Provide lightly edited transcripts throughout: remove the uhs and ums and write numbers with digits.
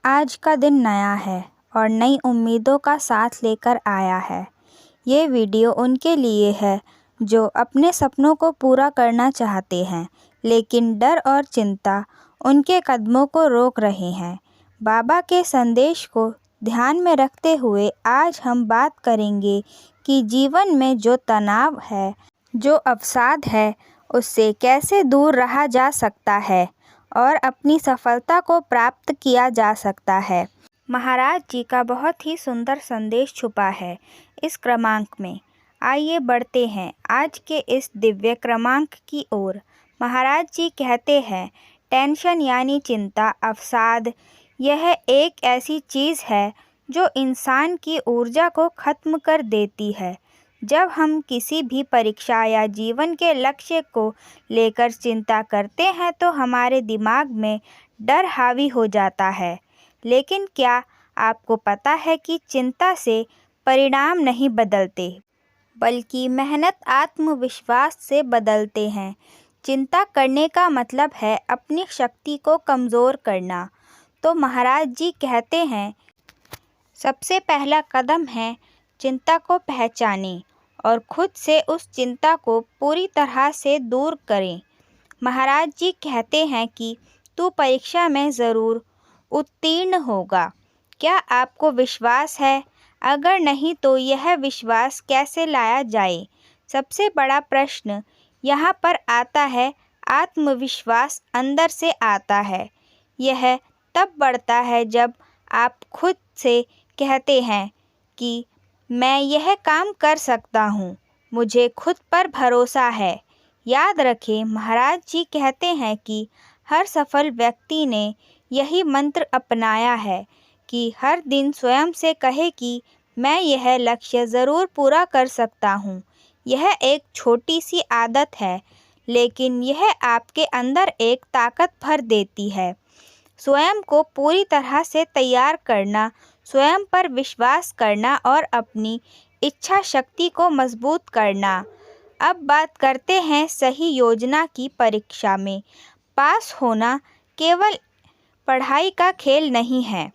आज का दिन नया है और नई उम्मीदों का साथ लेकर आया है। ये वीडियो उनके लिए है जो अपने सपनों को पूरा करना चाहते हैं, लेकिन डर और चिंता उनके कदमों को रोक रहे हैं। बाबा के संदेश को ध्यान में रखते हुए आज हम बात करेंगे कि जीवन में जो तनाव है, जो अवसाद है, उससे कैसे दूर रहा जा सकता है और अपनी सफलता को प्राप्त किया जा सकता है। महाराज जी का बहुत ही सुंदर संदेश छुपा है इस क्रमांक में। आइए बढ़ते हैं आज के इस दिव्य क्रमांक की ओर। महाराज जी कहते हैं, टेंशन यानी चिंता, अवसाद, यह एक ऐसी चीज़ है जो इंसान की ऊर्जा को खत्म कर देती है। जब हम किसी भी परीक्षा या जीवन के लक्ष्य को लेकर चिंता करते हैं तो हमारे दिमाग में डर हावी हो जाता है। लेकिन क्या आपको पता है कि चिंता से परिणाम नहीं बदलते, बल्कि मेहनत आत्मविश्वास से बदलते हैं। चिंता करने का मतलब है अपनी शक्ति को कमज़ोर करना। तो महाराज जी कहते हैं, सबसे पहला कदम है चिंता को पहचानें और खुद से उस चिंता को पूरी तरह से दूर करें। महाराज जी कहते हैं कि तू परीक्षा में ज़रूर उत्तीर्ण होगा। क्या आपको विश्वास है? अगर नहीं तो यह विश्वास कैसे लाया जाए? सबसे बड़ा प्रश्न यहाँ पर आता है। आत्मविश्वास अंदर से आता है। यह तब बढ़ता है जब आप खुद से कहते हैं कि मैं यह काम कर सकता हूँ, मुझे खुद पर भरोसा है। याद रखें, महाराज जी कहते हैं कि हर सफल व्यक्ति ने यही मंत्र अपनाया है कि हर दिन स्वयं से कहे कि मैं यह लक्ष्य ज़रूर पूरा कर सकता हूँ। यह एक छोटी सी आदत है, लेकिन यह आपके अंदर एक ताकत भर देती है। स्वयं को पूरी तरह से तैयार करना, स्वयं पर विश्वास करना और अपनी इच्छा शक्ति को मजबूत करना। अब बात करते हैं सही योजना की। परीक्षा में पास होना केवल पढ़ाई का खेल नहीं है,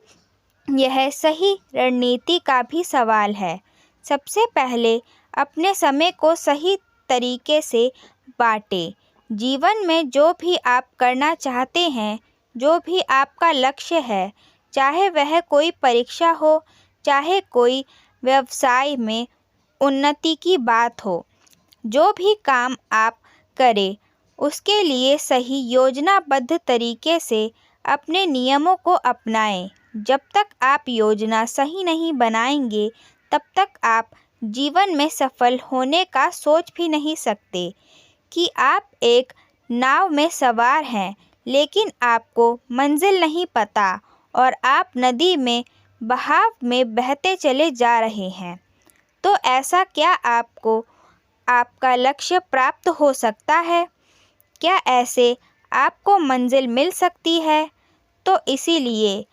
यह सही रणनीति का भी सवाल है। सबसे पहले अपने समय को सही तरीके से बांटें। जीवन में जो भी आप करना चाहते हैं, जो भी आपका लक्ष्य है, चाहे वह कोई परीक्षा हो, चाहे कोई व्यवसाय में उन्नति की बात हो, जो भी काम आप करें उसके लिए सही योजनाबद्ध तरीके से अपने नियमों को अपनाएं। जब तक आप योजना सही नहीं बनाएंगे, तब तक आप जीवन में सफल होने का सोच भी नहीं सकते। कि आप एक नाव में सवार हैं, लेकिन आपको मंजिल नहीं पता और आप नदी में बहाव में बहते चले जा रहे हैं। तो ऐसा क्या आपको आपका लक्ष्य प्राप्त हो सकता है? क्या ऐसे आपको मंजिल मिल सकती है? तो इसीलिए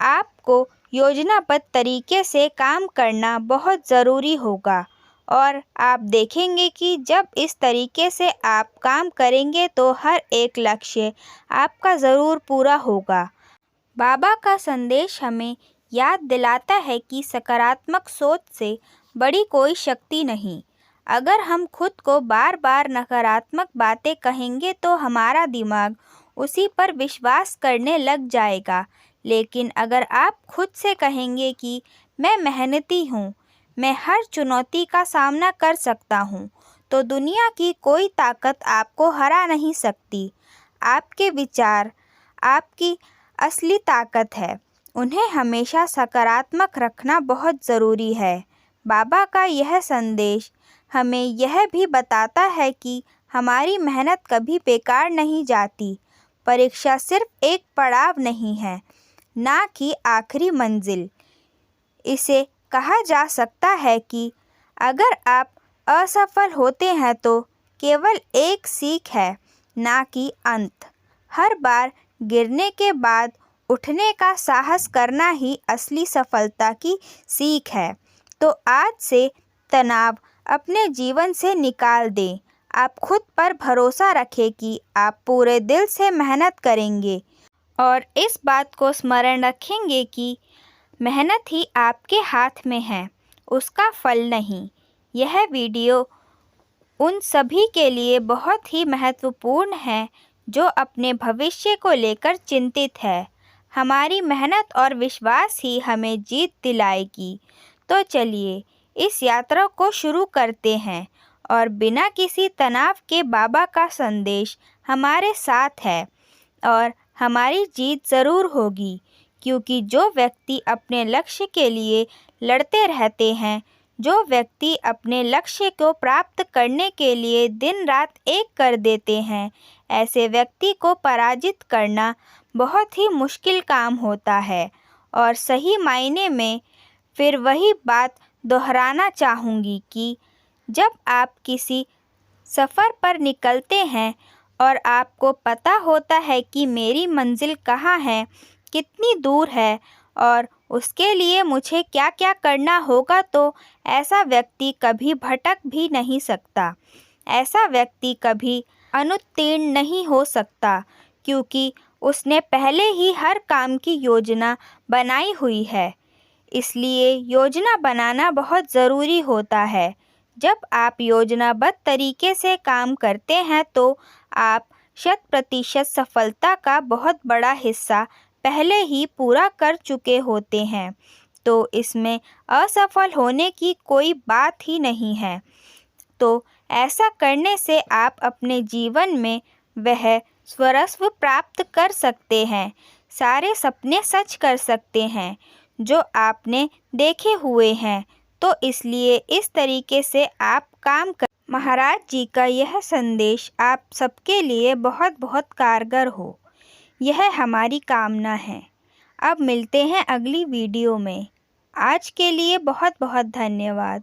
आपको योजनाबद्ध तरीके से काम करना बहुत ज़रूरी होगा और आप देखेंगे कि जब इस तरीके से आप काम करेंगे तो हर एक लक्ष्य आपका ज़रूर पूरा होगा। बाबा का संदेश हमें याद दिलाता है कि सकारात्मक सोच से बड़ी कोई शक्ति नहीं। अगर हम खुद को बार बार नकारात्मक बातें कहेंगे तो हमारा दिमाग उसी पर विश्वास करने लग जाएगा। लेकिन अगर आप खुद से कहेंगे कि मैं मेहनती हूँ, मैं हर चुनौती का सामना कर सकता हूँ, तो दुनिया की कोई ताकत आपको हरा नहीं सकती। आपके विचार आपकी असली ताकत है। उन्हें हमेशा सकारात्मक रखना बहुत ज़रूरी है। बाबा का यह संदेश हमें यह भी बताता है कि हमारी मेहनत कभी बेकार नहीं जाती। परीक्षा सिर्फ एक पड़ाव नहीं है, ना कि आखिरी मंजिल। इसे कहा जा सकता है कि अगर आप असफल होते हैं तो केवल एक सीख है, ना कि अंत। हर बार गिरने के बाद उठने का साहस करना ही असली सफलता की सीख है। तो आज से तनाव अपने जीवन से निकाल दें। आप खुद पर भरोसा रखें कि आप पूरे दिल से मेहनत करेंगे और इस बात को स्मरण रखेंगे कि मेहनत ही आपके हाथ में है, उसका फल नहीं। यह वीडियो उन सभी के लिए बहुत ही महत्वपूर्ण है जो अपने भविष्य को लेकर चिंतित है। हमारी मेहनत और विश्वास ही हमें जीत दिलाएगी। तो चलिए इस यात्रा को शुरू करते हैं और बिना किसी तनाव के बाबा का संदेश हमारे साथ है और हमारी जीत ज़रूर होगी, क्योंकि जो व्यक्ति अपने लक्ष्य के लिए लड़ते रहते हैं, जो व्यक्ति अपने लक्ष्य को प्राप्त करने के लिए दिन रात एक कर देते हैं, ऐसे व्यक्ति को पराजित करना बहुत ही मुश्किल काम होता है। और सही मायने में फिर वही बात दोहराना चाहूँगी कि जब आप किसी सफ़र पर निकलते हैं और आपको पता होता है कि मेरी मंजिल कहाँ है, कितनी दूर है और उसके लिए मुझे क्या क्या करना होगा, तो ऐसा व्यक्ति कभी भटक भी नहीं सकता। ऐसा व्यक्ति कभी अनुत्तीर्ण नहीं हो सकता, क्योंकि उसने पहले ही हर काम की योजना बनाई हुई है। इसलिए योजना बनाना बहुत ज़रूरी होता है। जब आप योजनाबद्ध तरीके से काम करते हैं तो आप 100% सफलता का बहुत बड़ा हिस्सा पहले ही पूरा कर चुके होते हैं। तो इसमें असफल होने की कोई बात ही नहीं है। तो ऐसा करने से आप अपने जीवन में वह सर्वस्व प्राप्त कर सकते हैं, सारे सपने सच कर सकते हैं जो आपने देखे हुए हैं। तो इसलिए इस तरीके से आप काम कर। महाराज जी का यह संदेश आप सबके लिए बहुत बहुत कारगर हो, यह हमारी कामना है। अब मिलते हैं अगली वीडियो में। आज के लिए बहुत बहुत धन्यवाद।